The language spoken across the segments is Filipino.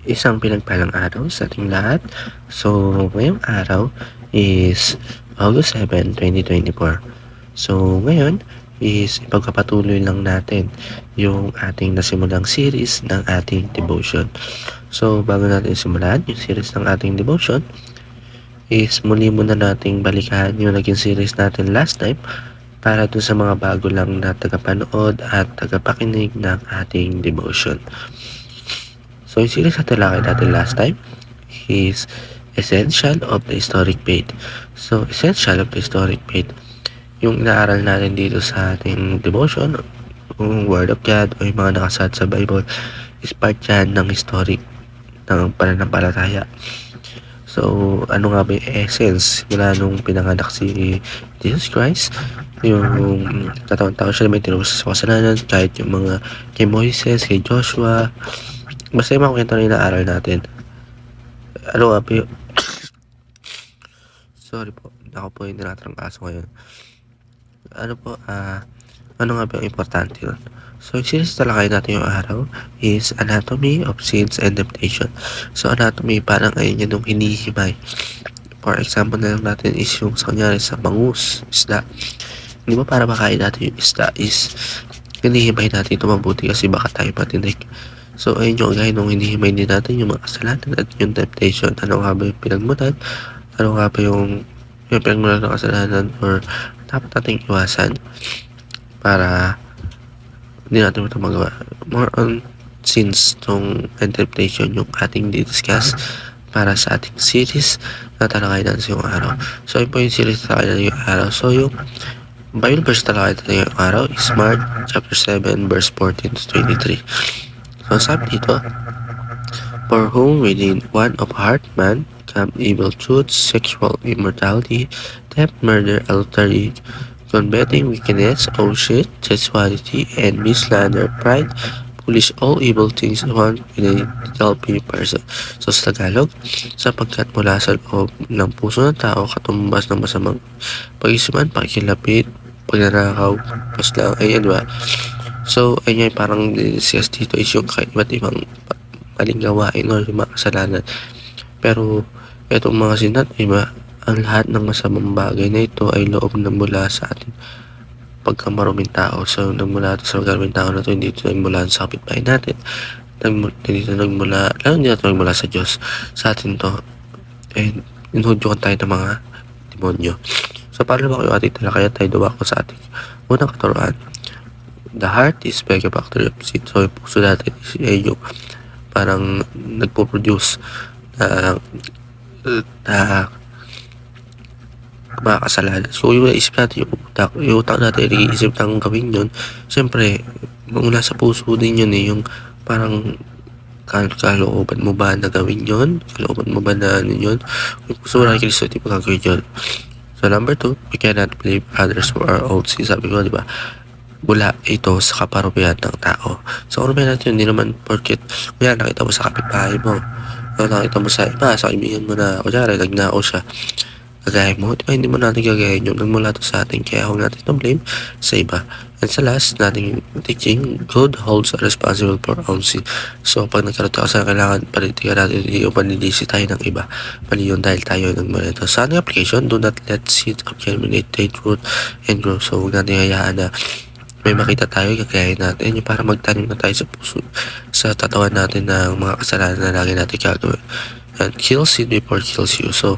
Isang pinagpalang araw sa ating lahat. So, ngayong araw is August 7, 2024. So, ngayon is ipagpapatuloy lang natin yung ating nasimulang series ng ating devotion. So, bago natin simulan yung series ng ating devotion, is muli muna nating balikan yung naging series natin last time para dun sa mga bago lang na tagapanood at tagapakinig ng ating devotion. So, yung series na talakay natin last time is Essential of the Historic Faith. So, Essential of the Historic Faith, yung inaaral natin dito sa ating devotion, yung Word of God o yung mga nakasaad sa Bible, is part yan ng historic ng pananampalataya. So, ano nga ba yung essence mula nung pinanganak si Jesus Christ? Yung taon-taon siya na may tinubos sa kasalanan, kahit yung mga kay Moises, kay Joshua, basta yung mga kwento na inaaral natin. Ano nga ba yung... Sorry po, ako po yung tinatrangkaso ngayon. Ano nga ba yung importante yun? So, yung series talakay natin yung araw is Anatomy of Sins and Temptation. So, anatomy, parang ayun yun yung hinihimay. For example na lang natin is yung sa kanyari sa bangus, isda. Hindi ba para makain natin yung isda is hinihimay natin ito mabuti kasi baka tayo matinik. So, ayun yung gaya nung hinihimay din natin yung mga kasalanan at yung temptation. Ano nga ba yung pinagmulan? Ano nga ba yung pinagmulan ng kasalanan or dapat nating iwasan para hindi natin ito magawa. More on sins tong and temptation yung ating di-discuss para sa ating series na talakay natin yung araw. So, yun po yung series na talakay natin yung araw. So, yung Bible verse talakay natin yung araw is Mark chapter 7 verse 14 to 23. So, sabi dito, for whom within one of heart man come evil truths, sexual immorality, theft, murder, adultery, coveting, wickedness, oaths, sensuality, envy, slander, pride, foolish, all evil things one within healthy person. So, sa Tagalog, sapagkat mula sa loob ng puso ng tao katumbas ng masamang pag-isipan, pakikilapit, pagnanakaw, paslang, ayan ba? So, ayun yung parang discuss dito is yung iba't ibang maling gawain o yung mga kasalanan. Pero, itong mga sinat, iba, ang lahat ng masamang bagay na ito ay loob na mula sa ating pagkamaruming tao. So, nagmula ito sa pagkamaruming tao na ito, hindi ito nagmula sa kapitbahay natin. Hindi ito nagmula, hindi ito nagmula sa Diyos. Sa atin to, and inudyukan tayo ng mga demonyo. So, paano ba kayo ating talakaya tayo duwa ko sa ating unang katuruan? The heart is megafactory of sin. So, yung puso natin is yung parang nagpo-produce na mga kasalanan. So, yung isip natin yung utak natin, nag-iisip ng gawin yun. Siyempre, mula sa puso din yun yung parang kalooban mo ba na gawin yun? Kalooban mo ba na ano yun? Yung puso mo na Kristo, di ba gagawin yun? So, number 2, we cannot believe others for our own sins. Sabi ko, di ba? Mula ito sa kaparumihan ng tao. So, kaparumihan natin, hindi naman porket, kaya nakita mo sa kapitbahay mo, nakita mo sa iba, sa kaibigan mo na, kunyari, nagnao siya, kagaya mo, diba, hindi mo natin gagayahin yun, nagmula to sa atin, kaya huwag natin itong blame sa iba. And sa last, nating teaching, God holds responsible for our own sin. So, pag nagkaroon tayo sa kailangan, panitigan natin, yung panilisi tayo ng iba, mali yun dahil tayo nagmula ito. Sa ating application, do not let seeds of germinate, take root, and grow. So, huwag natin hayaan na may makita tayo, gagayahin natin yung para magtanim na tayo sa puso, sa tatawan natin ng mga kasalanan na lagi natin gagawin. And kill sin before kills you. So,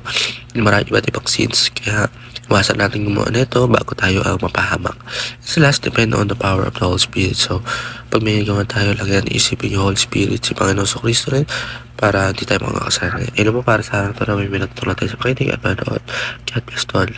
marami iba't ibang sins. Kaya, iwasan natin gumawa nito bago tayo ang mapahamak. Sa last, depend on the power of the Holy Spirit. So, pag may gawa tayo, lagi natin isipin yung Holy Spirit, si Panginoon sa Kristo rin, para hindi tayo mga kasalanan. Ino mo para sa akin, para may minagtulad tayo sa pakinig at manood. God bless to all.